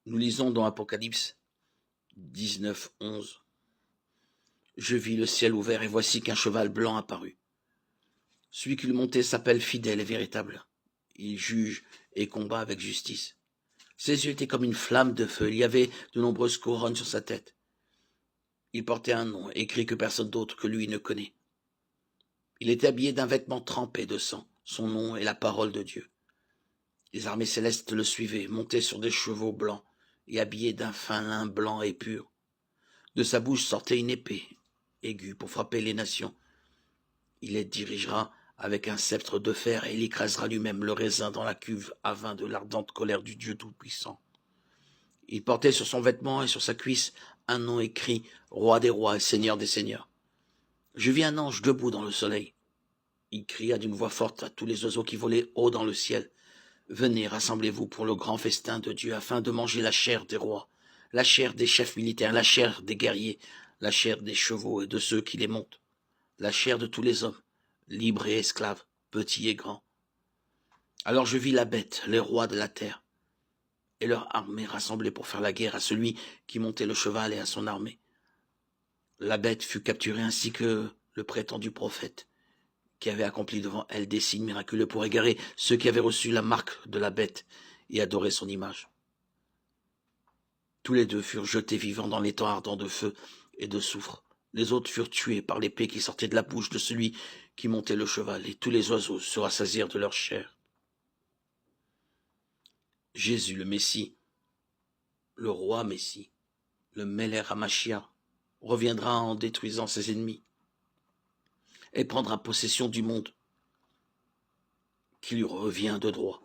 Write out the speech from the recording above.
Nous lisons dans Apocalypse 19, 11. Je vis le ciel ouvert et voici qu'un cheval blanc apparut. Celui qui le montait s'appelle fidèle et véritable. Il juge et combat avec justice. Ses yeux étaient comme une flamme de feu. Il y avait de nombreuses couronnes sur sa tête. Il portait un nom écrit que personne d'autre que lui ne connaît. Il était habillé d'un vêtement trempé de sang. Son nom est la parole de Dieu. Les armées célestes le suivaient, montés sur des chevaux blancs et habillés d'un fin lin blanc et pur. De sa bouche sortait une épée aiguë pour frapper les nations. Il les dirigera avec un sceptre de fer et il écrasera lui-même le raisin dans la cuve à vin de l'ardente colère du Dieu Tout-Puissant. Il portait sur son vêtement et sur sa cuisse un nom écrit « Roi des rois et Seigneur des seigneurs ». Je vis un ange debout dans le soleil. Il cria d'une voix forte à tous les oiseaux qui volaient haut dans le ciel. « Venez, rassemblez-vous pour le grand festin de Dieu afin de manger la chair des rois, la chair des chefs militaires, la chair des guerriers, la chair des chevaux et de ceux qui les montent, la chair de tous les hommes, libres et esclaves, petits et grands. » Alors je vis la bête, les rois de la terre, et leur armée rassemblée pour faire la guerre à celui qui montait le cheval et à son armée. La bête fut capturée ainsi que le prétendu prophète, qui avait accompli devant elle des signes miraculeux pour égarer ceux qui avaient reçu la marque de la bête et adoré son image. Tous les deux furent jetés vivants dans l'étang ardent de feu et de soufre. Les autres furent tués par l'épée qui sortait de la bouche de celui qui montait le cheval, et tous les oiseaux se rassasièrent de leur chair. Jésus, le Messie, le roi Messie, le Meler HaMashiach, reviendra en détruisant ses ennemis et prendra possession du monde qui lui revient de droit.